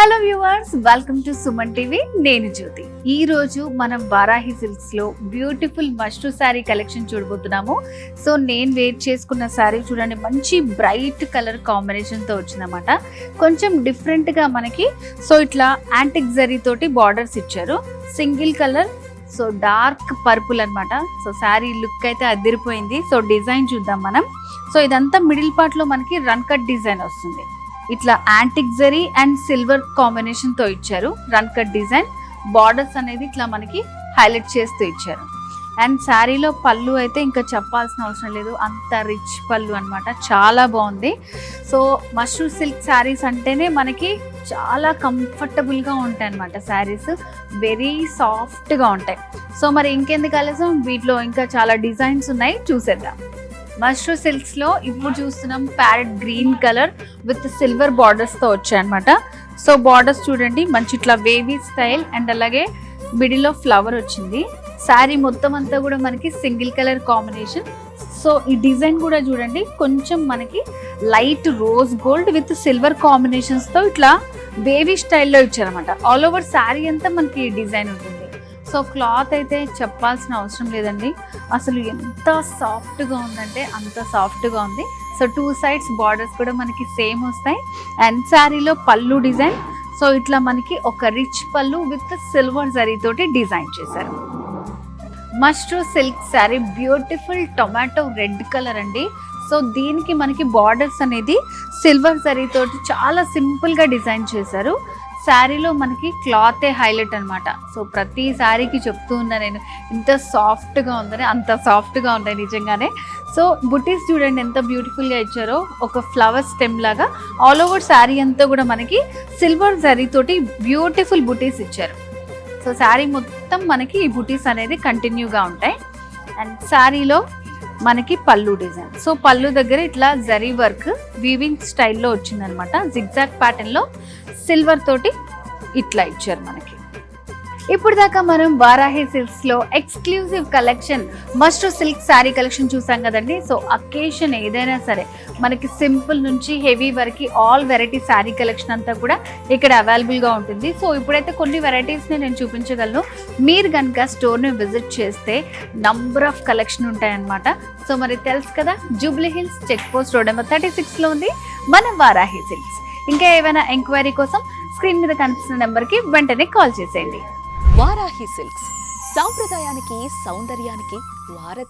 Hello viewers, welcome to Suman TV. నేను జ్యోతి. ఈ రోజు మనం వారాహి సిల్క్స్ లో బ్యూటిఫుల్ మష్రూ శారీ కలెక్షన్ చూడబోతున్నాము. సో నేను వేర్ చేసుకున్న శారీ చూడండి, మంచి బ్రైట్ కలర్ కాంబినేషన్ తో వచ్చిందన్నమాట. కొంచెం డిఫరెంట్ గా మనకి సో ఇట్లా యాంటిక్ జరీ తోటి బార్డర్స్ ఇచ్చారు. Single colour, so dark purple అన్నమాట. సో శారీ లుక్ అయితే అదిరిపోయింది. సో డిజైన్ చూద్దాం మనం. సో ఇదంతా మిడిల్ పార్ట్ లో మనకి రన్ కట్ డిజైన్ వస్తుంది. ఇట్లా antique zari and silver combination తో ఇచ్చారు. రన్ కట్ డిజైన్ బార్డర్స్ అనేది ఇట్లా మనకి హైలైట్ చేస్తూ ఇచ్చారు. అండ్ శారీలో పళ్ళు అయితే ఇంకా చెప్పాల్సిన అవసరం లేదు, అంత రిచ్ పళ్ళు అన్నమాట. చాలా బాగుంది. సో మష్రూ సిల్క్ శారీస్ అంటేనే మనకి చాలా కంఫర్టబుల్గా ఉంటాయి అన్నమాట. శారీస్ వెరీ సాఫ్ట్గా ఉంటాయి. సో మరి ఇంకెందుకు ఆలస్యం, వీటిలో ఇంకా చాలా డిజైన్స్ ఉన్నాయి, చూసేద్దాం. మష్రూ సిల్క్స్ లో ఇప్పుడు చూస్తున్నాం parrot green colour with silver borders తో వచ్చాయన్నమాట. సో బార్డర్స్ చూడండి, మంచి ఇట్లా వేవీ స్టైల్ అండ్ అలాగే మిడిల్ లో ఫ్లవర్ వచ్చింది. శారీ మొత్తం అంతా కూడా మనకి సింగిల్ కలర్ కాంబినేషన్. సో ఈ డిజైన్ కూడా చూడండి, కొంచెం మనకి light rose gold with silver combinations తో ఇట్లా వేవీ స్టైల్లో ఇచ్చారన్నమాట. ఆల్ ఓవర్ శారీ అంతా మనకి డిజైన్ ఉంటుంది. సో క్లాత్ అయితే చెప్పాల్సిన అవసరం లేదండి, అసలు ఎంత సాఫ్ట్గా ఉందంటే అంత సాఫ్ట్గా ఉంది. సో టూ సైడ్స్ బార్డర్స్ కూడా మనకి సేమ్ వస్తాయి. అండ్ శారీలో పళ్ళు డిజైన్, సో ఇట్లా మనకి ఒక రిచ్ పళ్ళు విత్ సిల్వర్ జరీ తోటి డిజైన్ చేశారు. Mashru silk sari beautiful tomato red colour అండి. సో దీనికి మనకి బార్డర్స్ అనేది సిల్వర్ జరీ తోటి చాలా సింపుల్గా డిజైన్ చేశారు. శారీలో మనకి క్లాతే హైలైట్ అనమాట. సో ప్రతి శారీకి చెప్తూ ఉన్నా నేను, ఇంత సాఫ్ట్గా ఉందని, అంత సాఫ్ట్గా ఉన్నాయి నిజంగానే. సో బుటీస్ చూడండి ఎంత బ్యూటిఫుల్గా ఇచ్చారో, ఒక ఫ్లవర్ స్టెమ్ లాగా ఆల్ ఓవర్ శారీ అంతా కూడా మనకి సిల్వర్ జరీ తోటి బ్యూటిఫుల్ బుటీస్ ఇచ్చారు. సో శారీ మొత్తం మనకి ఈ బుటీస్ అనేది కంటిన్యూగా ఉంటాయి. అండ్ శారీలో మనకి పళ్ళు డిజైన్, సో పళ్ళు దగ్గర ఇట్లా జరీ వర్క్ వీవింగ్ స్టైల్లో వచ్చిందనమాట. జిగ్జాగ్ ప్యాటర్న్ లో సిల్వర్ తోటి ఇట్లా ఇచ్చారు మనకి. ఇప్పుడు దాకా మనం వారాహి సిల్క్స్ లో exclusive collection mashru silk sari collection చూసాం కదండి. సో అకేషన్ ఏదైనా సరే మనకి సింపుల్ నుంచి హెవీ వరకు ఆల్ వెరైటీ శారీ కలెక్షన్ అంతా కూడా ఇక్కడ అవైలబుల్గా ఉంటుంది. సో ఇప్పుడైతే కొన్ని వెరైటీస్ని నేను చూపించగలను. మీరు కనుక స్టోర్ని విజిట్ చేస్తే నంబర్ ఆఫ్ కలెక్షన్ ఉంటాయన్నమాట. సో మరి తెలుసు కదా, Jubilee Hills check post road number 36లో ఉంది మన వారాహి సిల్క్స్. ఇంకా ఏమైనా ఎంక్వైరీ కోసం స్క్రీన్ మీద కనిపిస్తున్న నెంబర్కి వెంటనే కాల్ చేసేయండి. వారాహి సిల్క్స్, సాంప్రదాయానికి సౌందర్యానికి వారధి.